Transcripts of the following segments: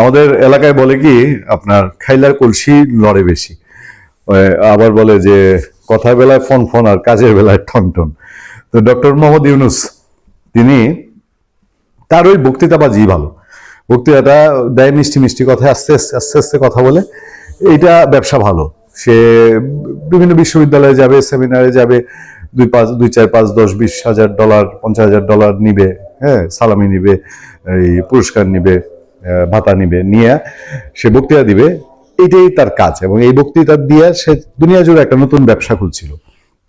আমাদের এলাকায় বলে কি আপনার খাইলার কলসি লড়ে বেশি। আবার বলে যে কথার বেলায় ফোন ফোন আর কাজের বেলায় ঠন ঠন। তো ডক্টর মোহাম্মদ ইউনুস তিনি তার ওই বক্তৃতাবাজি ভালো, বক্তৃতাটা দেয় মিষ্টি মিষ্টি কথা, আস্তে আস্তে আস্তে আস্তে কথা বলে, এইটা ব্যবসা ভালো। সে বিভিন্ন বিশ্ববিদ্যালয়ে যাবে, সেমিনারে যাবে, 2, 4, 5, 10, 20 হাজার ডলার, $50,000 নিবে, হ্যাঁ, সালামি নিবে, এই পুরস্কার নিবে, ভাতা নিবে, নিয়ে সে বক্তৃতা দিবে। এটাই তার কাজ, এবং এই বক্তৃতা দিয়ে সে দুনিয়া জুড়ে একটা নতুন ব্যবসা খুলছিল।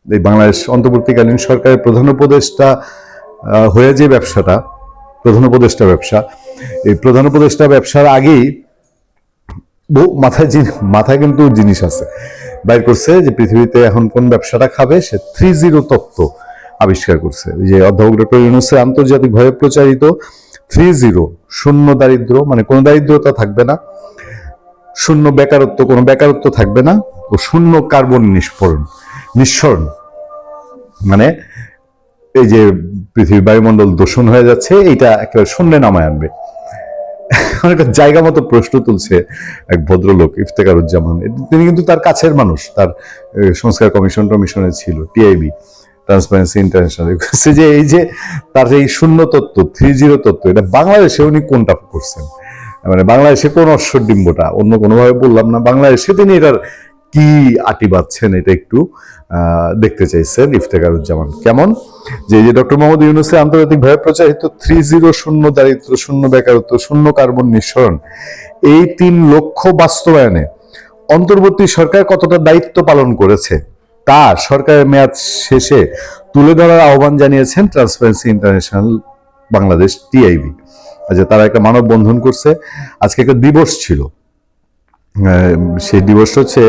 এই বাংলাদেশ অন্তর্বর্তীকালীন সরকারের প্রধান উপদেষ্টা হয়ে যে ব্যবসাটা, প্রধান উপদেষ্টা ব্যবসা, এই প্রধান উপদেষ্টা ব্যবসার আগেই মাথায় কিন্তু জিনিস আছে, বাইর করছে যে পৃথিবীতে এখন কোন ব্যবসাটা খাবে। সে 3-0 তত্ত্ব আবিষ্কার করছে, যে অধ্যাপক ডক্টর ইউনূসের আন্তর্জাতিকভাবে প্রচারিত 3-0, শূন্য দারিদ্র, মানে কোনো দারিদ্রতা থাকবে না, শূন্য বেকারত্ব, কোনো বেকারত্ব থাকবে না, ও শূন্য কার্বন নিঃসরণ, মানে এই যে পৃথিবীর বায়ুমণ্ডল দূষণ হয়ে যাচ্ছে, এইটা একেবারে শূন্যে নামায় আনবে। অনেক জায়গা মতো প্রশ্ন তুলছে এক ভদ্রলোক, ইফতেখারুজ্জামান। তিনি কিন্তু তার কাছের মানুষ, তার সংস্কার টমিশনে ছিল, টিআইবি, ট্রান্সপারেন্সি ইন্টারন্যাশনাল। যে এই যে তার এই শূন্য তত্ত্ব, 3-0 তত্ত্ব, এটা বাংলাদেশে উনি কোনটা করছেন, মানে বাংলাদেশে কোন অশ্বর ডিম্বটা, অন্য কোনোভাবে বললাম না, বাংলাদেশে তিনি এটার কি আটি বাঁধছেন, এটা একটু দেখতে চাইছেন ইফতেখারুজ্জামান। কেমন যে ডক্টর মোহাম্মদ ইউনূসের আন্তর্জাতিকভাবে প্রচারিত 3-0, শূন্য দারিদ্র, শূন্য বেকারত্ব, শূন্য কার্বন নিঃসরণ, এই 3 লক্ষ্য বাস্তবায়নে অন্তর্বর্তী সরকার কতটা দায়িত্ব পালন করেছে তা সরকারের মেয়াদ শেষে তুলে ধরার আহ্বান জানিয়েছেন ট্রান্সপারেন্সি ইন্টারন্যাশনাল বাংলাদেশ, টিআইবি। আচ্ছা, তারা একটা মানববন্ধন করছে, আজকে একটা দিবস ছিল। সেই দিবস হচ্ছে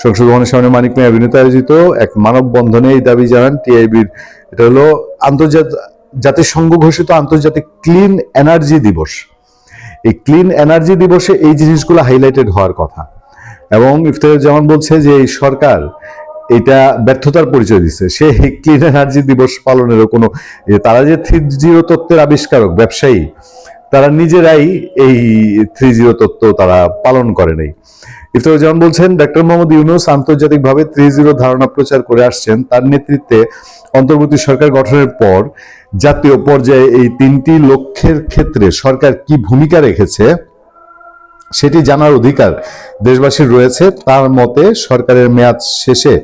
সংসদ ভবনের সামনে মানিক মিয়া অভিনীত আয়োজিত এক মানববন্ধনে এই দাবি জানান টিআইবির। এটা হলো জাতিসংঘ ঘোষিত আন্তর্জাতিক ক্লিন এনার্জি দিবস। এই ক্লিন এনার্জি দিবসে এই জিনিসগুলো হাইলাইটেড হওয়ার কথা। এবং ইফতেখারুজ্জামান বলছে যে এই সরকার এটা ব্যর্থতার পরিচয় দিচ্ছে। সে ক্লিন এনার্জি দিবস পালনেরও কোনো, তারা যে 3-0 তত্ত্বের আবিষ্কারক, ব্যবসায়ী, তারা নিজেরাই এই 3-0 তত্ত্ব তারা পালন করে নাই। ইফতেখারুজ্জামান বলছেন, ডক্টর মোহাম্মদ ইউনূস আন্তর্জাতিকভাবে 3-0 ধারণা প্রচার করে আসছেন। তার নেতৃত্বে অন্তর্বর্তী সরকার গঠনের পর জাতীয় পর্যায়ে এই 3টি লক্ষ্যের ক্ষেত্রে সরকার কি ভূমিকা রেখেছে সেটি জানার অধিকার দেশবাসীর রয়েছে। তার মতে সরকারের মেয়াদ শেষে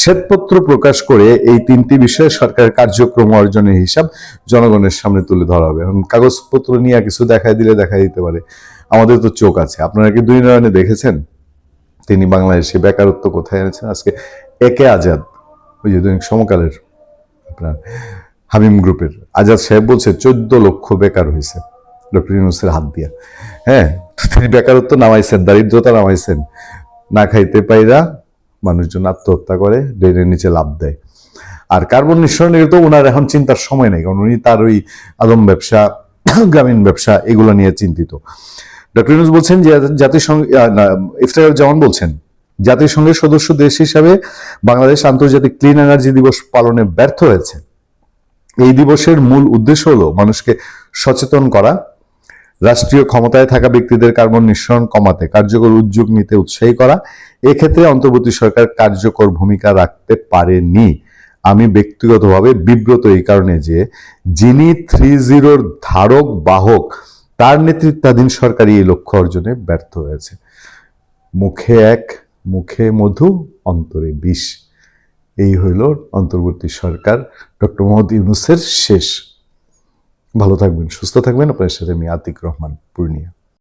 শ্বেতপত্র প্রকাশ করে এই 3টি বিষয়ে সরকারের কার্যক্রম অর্জনের হিসাব জনগণের সামনে তুলে ধরা হবে। এখন কাগজপত্র নিয়ে কিছু দেখাই দিতে পারে, আমাদের তো চোখ আছে। আপনারা কি 2 নয়নে দেখেছেন তিনি বাংলাদেশে বেকারত্ব কোথায় এনেছেন? আজকে একে আজাদ, ওই যে দৈনিক সমকালের আপনার হামিম গ্রুপের আজাদ সাহেব বলছে 14 লক্ষ বেকার হয়েছে ডক্টর ইউনূসের হাত দিয়া। হ্যাঁ, তিনি বেকারত্ব নামাইছেন, দারিদ্রতা নামাইছেন। না খাইতে পাইরা মানুষজন আত্মহত্যা করে, ড্রেনের নিচে লাফ দেয়। আর কার্বন নিঃসরণের তো ওনার এখন চিন্তার সময় নেই, কারণ উনি তার ওই আদম ব্যবসা, গ্রামীণ ব্যবসা, এগুলো নিয়ে চিন্তিত। ডক্টর ইউনূস বলছেন যে জাতিসংঘ, ইফতেখারুজ্জামান বলছেন, জাতিসংঘের সদস্য দেশ হিসাবে বাংলাদেশ আন্তর্জাতিক ক্লিন এনার্জি দিবস পালনে ব্যর্থ হয়েছে। এই দিবসের মূল উদ্দেশ্য হলো মানুষকে সচেতন করা, রাষ্ট্রীয় ক্ষমতায় থাকা ব্যক্তিদের কার্বন নিঃসরণ কমাতে কার্যকর উদ্যোগ নিতে উৎসাহী করা। এক্ষেত্রে অন্তর্বর্তী সরকার কার্যকর ভূমিকা রাখতে পারেনি। আমি ব্যক্তিগতভাবে বিব্রত এই কারণে যে যিনি 3-0 ধারক বাহক, তার নেতৃত্বাধীন সরকারই এই লক্ষ্য অর্জনে ব্যর্থ হয়েছে। মুখে এক, মুখে মধু, অন্তরে বিষ। এই হইল অন্তর্বর্তী সরকার ডক্টর মোহাম্মদ ইউনূসের শেষ। ভালো থাকবেন, সুস্থ থাকবেন। আপনার সাথে আমি আতিক রহমান, পূর্ণিয়া।